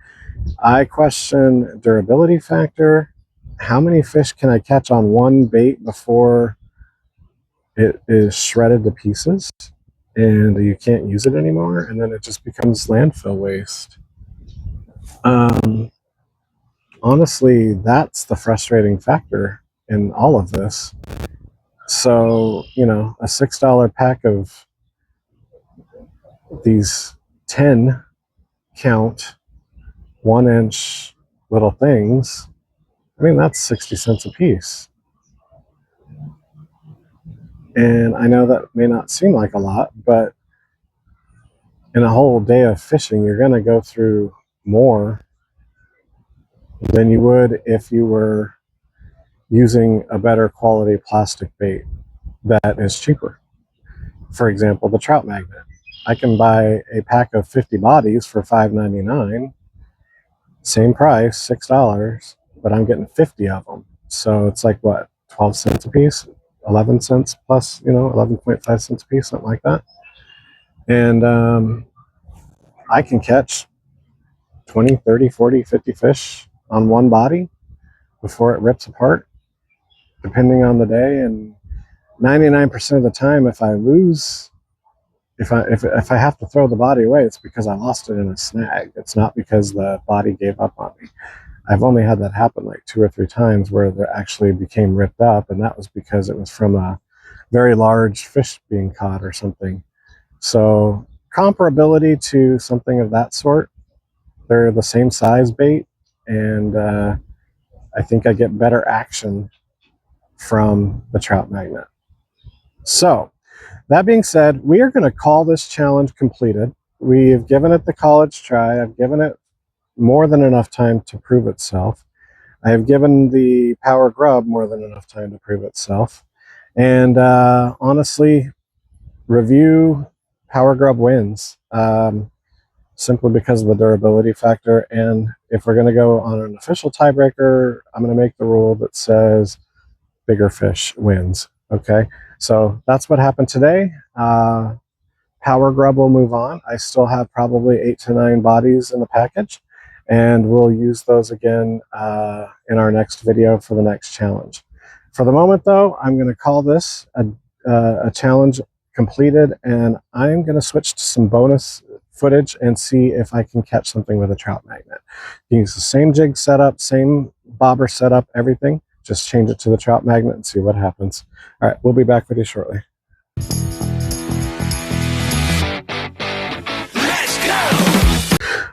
[SPEAKER 1] I question durability factor. How many fish can I catch on one bait before it is shredded to pieces and you can't use it anymore, and then it just becomes landfill waste? Honestly, that's the frustrating factor in all of this. So, you know, a $6 pack of these 10 count 1-inch little things, I mean, that's 60 cents a piece. And I know that may not seem like a lot, but in a whole day of fishing, you're going to go through more than you would if you were using a better quality plastic bait that is cheaper. For example, the trout magnet. I can buy a pack of 50 bodies for $5.99, same price, $6, but I'm getting 50 of them. So it's like what, 12 cents a piece, 11 cents plus, you know, 11.5 cents a piece, something like that. And I can catch 20, 30, 40, 50 fish on one body before it rips apart, depending on the day. And 99% of the time, if I lose, if I have to throw the body away, it's because I lost it in a snag. It's not because the body gave up on me. I've only had that happen like 2 or 3 times where they actually became ripped up, and that was because it was from a very large fish being caught or something. So comparability to something of that sort, they're the same size bait, and I think I get better action from the trout magnet. So that being said, we are going to call this challenge completed. We've given it the college try. I've given it more than enough time to prove itself. I have given the Power Grub more than enough time to prove itself. And honestly, review Power Grub wins, simply because of the durability factor. And if we're going to go on an official tiebreaker, I'm going to make the rule that says bigger fish wins. Okay, so that's what happened today. Power Grub will move on. I still have probably 8 to 9 bodies in the package, and we'll use those again in our next video for the next challenge. For the moment, though, I'm going to call this a challenge completed, and I'm going to switch to some bonus footage and see if I can catch something with a trout magnet. Use the same jig setup, same bobber setup, everything. Just change it to the trout magnet and see what happens. All right, we'll be back with you shortly.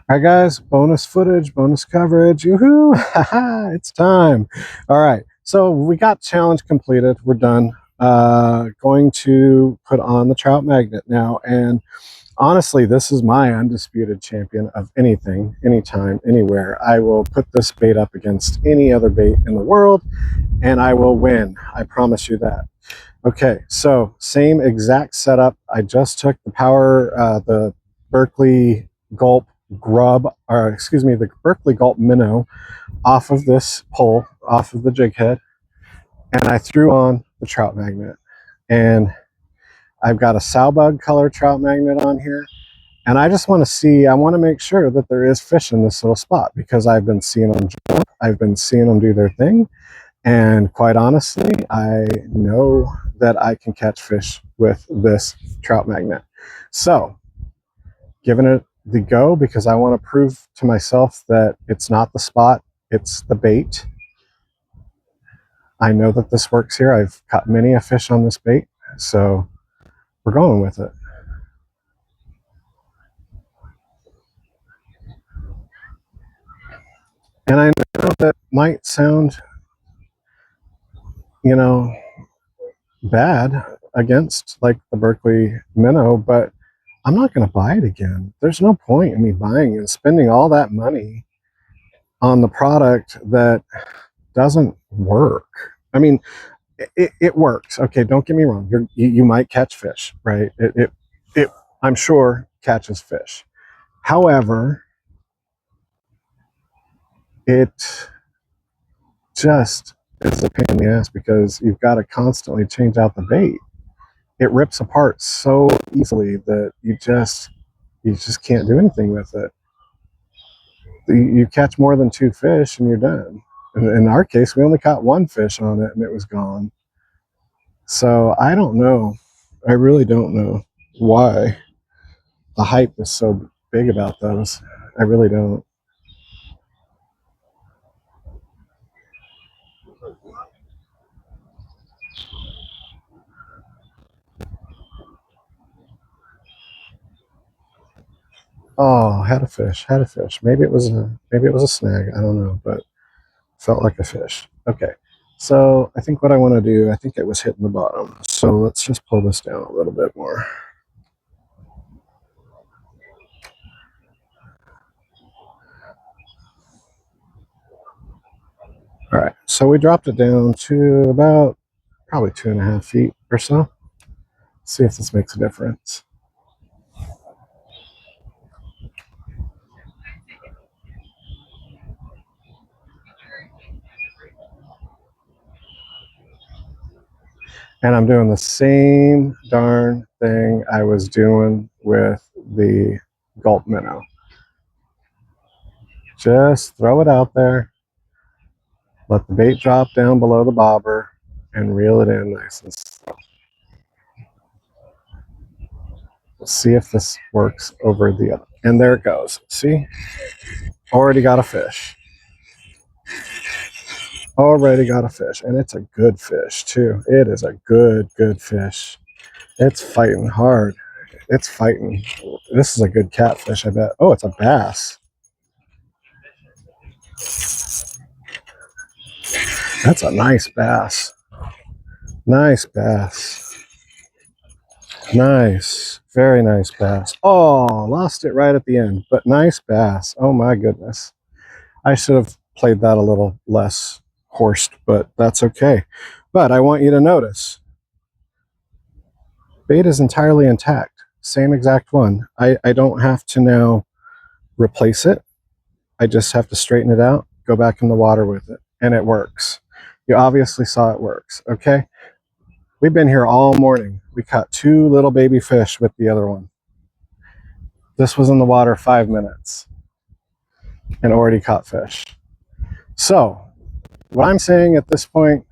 [SPEAKER 1] All right, guys, bonus footage, bonus coverage. Yoo-hoo! It's time. All right, so we got challenge completed. We're done. Going to put on the trout magnet now. And honestly, this is my undisputed champion of anything, anytime, anywhere. I will put this bait up against any other bait in the world, and I will win. I promise you that. Okay, so same exact setup. I just took the Berkely Gulp Grub, or excuse me, the Berkely Gulp Minnow off of this pole, off of the jig head, and I threw on the trout magnet. And I've got a sowbug color trout magnet on here, and I just want to see, I want to make sure that there is fish in this little spot, because I've been seeing them jump, I've been seeing them do their thing, and quite honestly, I know that I can catch fish with this trout magnet. So, giving it the go, because I want to prove to myself that it's not the spot, it's the bait. I know that this works here. I've caught many a fish on this bait, so we're going with it. And I know that might sound, you know, bad against like the Berkely Minnow, but I'm not going to buy it again. There's no point in me buying and spending all that money on the product that doesn't work. I mean, it works. Okay, don't get me wrong. You might catch fish, right? It I'm sure catches fish. However, it just is a pain in the ass because you've got to constantly change out the bait. It rips apart so easily that you just can't do anything with it. You catch more than 2 fish and you're done. In our case, we only caught 1 fish on it and it was gone. So I don't know. I really don't know why the hype is so big about those. I really don't. Oh, had a fish, had a fish. Maybe it was a snag. I don't know, but felt like a fish. Okay. So I think what I want to do, I think it was hitting the bottom. So let's just pull this down a little bit more. All right. So we dropped it down to about probably 2.5 feet or so. See if this makes a difference. And I'm doing the same darn thing I was doing with the Gulp Minnow. Just throw it out there, let the bait drop down below the bobber, and reel it in nice and slow. We'll see if this works over the other. And there it goes. See? Already got a fish. Already got a fish. And it's a good fish, too. It is a good fish. It's fighting hard. It's fighting. This is a good catfish, I bet. Oh, it's a bass. That's a nice bass. Nice bass. Nice. Very nice bass. Oh, lost it right at the end. But nice bass. Oh my goodness. I should have played that a little less horsed, but that's okay. But I want you to notice, bait is entirely intact. Same exact one. I don't have to now replace it. I just have to straighten it out, go back in the water with it, and it works. You obviously saw it works, okay? We've been here all morning. We caught 2 little baby fish with the other one. This was in the water 5 minutes and already caught fish. So what I'm saying at this point,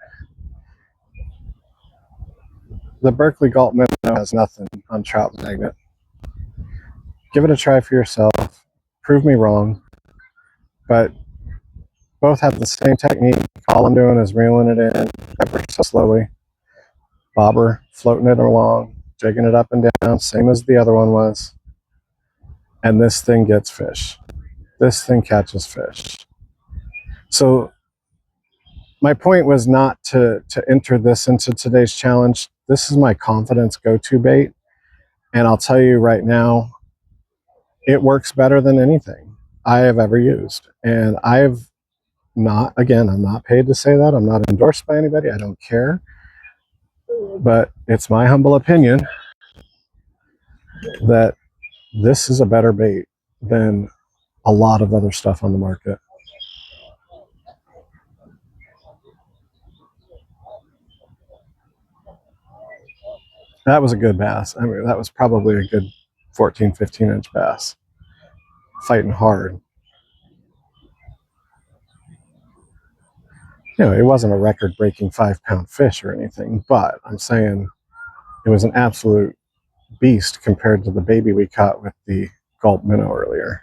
[SPEAKER 1] the Berkely Gulp Minnow has nothing on Trout Magnet. Give it a try for yourself. Prove me wrong. But both have the same technique. All I'm doing is reeling it in ever so slowly. Bobber, floating it along, jigging it up and down, same as the other one was. And this thing gets fish. This thing catches fish. So my point was not to enter this into today's challenge. This is my confidence go-to bait. And I'll tell you right now, it works better than anything I have ever used. And I've not, again, I'm not paid to say that. I'm not endorsed by anybody. I don't care. But it's my humble opinion that this is a better bait than a lot of other stuff on the market. That was a good bass. I mean, that was probably a good 14, 15-inch bass. Fighting hard. You know, it wasn't a record-breaking 5-pound fish or anything, but I'm saying it was an absolute beast compared to the baby we caught with the Gulp Minnow earlier.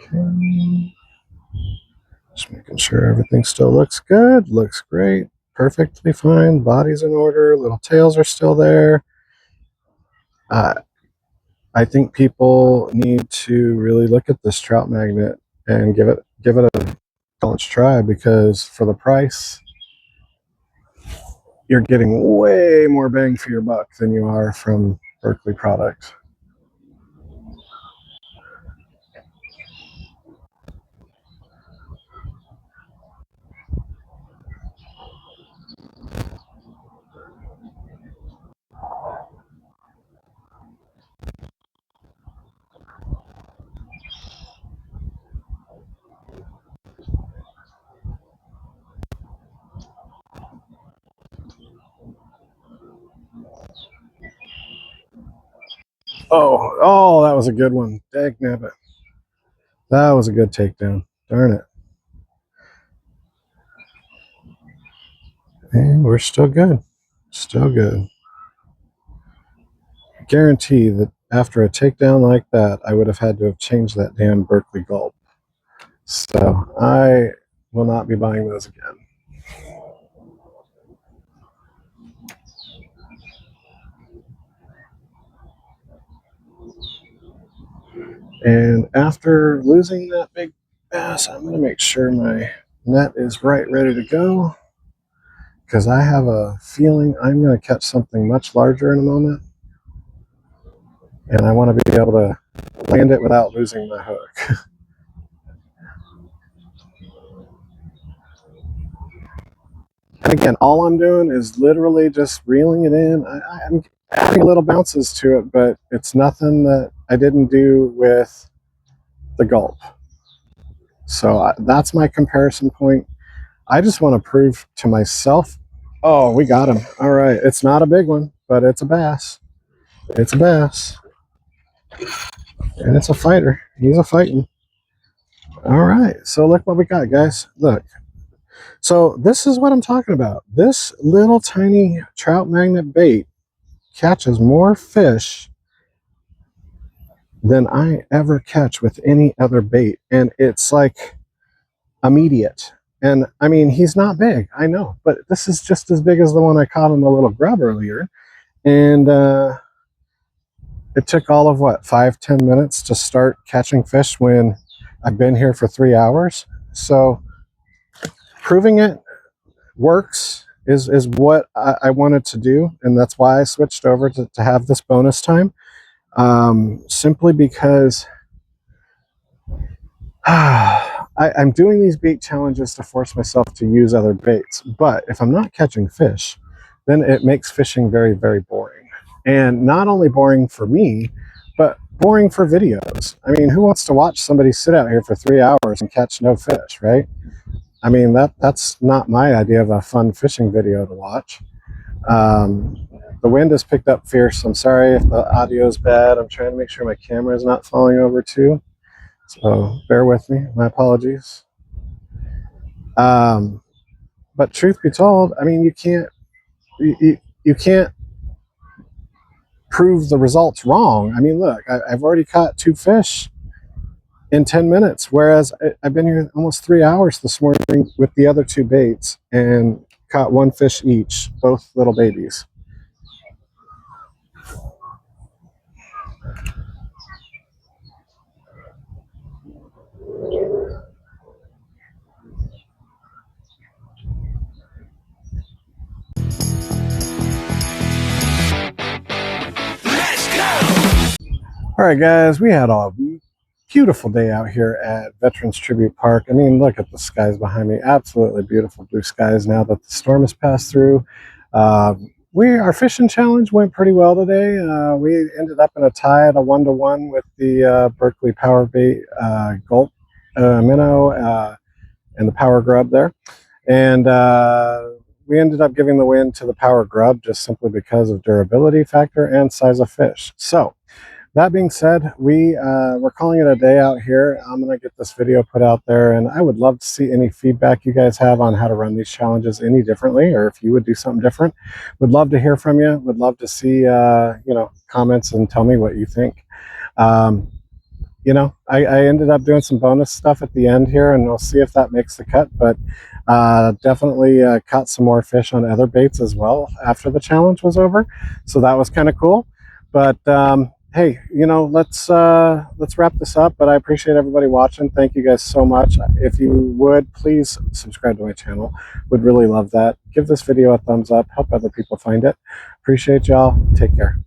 [SPEAKER 1] Okay. Just making sure everything still looks good, looks great, perfectly fine, body's in order, little tails are still there. I think people need to really look at this Trout Magnet and give it a college try, because for the price, you're getting way more bang for your buck than you are from Berkely products. Oh, that was a good one. Dag nabbit. That was a good takedown. Darn it. And we're still good. Still good. I guarantee that after a takedown like that, I would have had to have changed that damn Berkely Gulp. So I will not be buying those again. And after losing that big bass, I'm going to make sure my net is right ready to go, because I have a feeling I'm going to catch something much larger in a moment. And I want to be able to land it without losing my hook. And again, all I'm doing is literally just reeling it in. I'm adding little bounces to it, but it's nothing that I didn't do with the gulp. So that's my comparison point. I just want to prove to myself. Oh, we got him. All right. It's not a big one, but it's a bass. It's a bass. And it's a fighter. He's a fighting. All right. So look what we got, guys. Look. So this is what I'm talking about. This little tiny trout magnet bait catches more fish than I ever catch with any other bait. And it's like immediate. And I mean, he's not big, I know, but this is just as big as the one I caught on the little grub earlier. And it took all of what, 5-10 minutes to start catching fish when I've been here for 3 hours. So proving it works is what I wanted to do, and that's why I switched over to have this bonus time. Simply because I'm doing these bait challenges to force myself to use other baits. But if I'm not catching fish, then it makes fishing very, very boring. And not only boring for me, but boring for videos. I mean, who wants to watch somebody sit out here for 3 hours and catch no fish, right? I mean, that's not my idea of a fun fishing video to watch. The wind has picked up fierce. I'm sorry if the audio is bad. I'm trying to make sure my camera is not falling over too. So bear with me. My apologies. But truth be told, I mean, you can't prove the results wrong. I mean, look, I've already caught 2 fish in 10 minutes, whereas I've been here almost 3 hours this morning with the other 2 baits and caught 1 fish each, both little babies. All right, guys, we had a beautiful day out here at Veterans Tribute Park. I mean, look at the skies behind me. Absolutely beautiful blue skies now that the storm has passed through. Our fishing challenge went pretty well today. We ended up in a tie at a 1-to-1 with the Berkely PowerBait Gulp Minnow and the Power Grub there. And we ended up giving the win to the Power Grub just simply because of durability factor and size of fish. So that being said, we're calling it a day out here. I'm going to get this video put out there, and I would love to see any feedback you guys have on how to run these challenges any differently, or if you would do something different. Would love to hear from you. Would love to see comments and tell me what you think. I ended up doing some bonus stuff at the end here, and we'll see if that makes the cut. But definitely caught some more fish on other baits as well after the challenge was over. So that was kind of cool. But hey, let's wrap this up. But I appreciate everybody watching. Thank you guys so much. If you would, please subscribe to my channel. Would really love that. Give this video a thumbs up. Help other people find it. Appreciate y'all. Take care.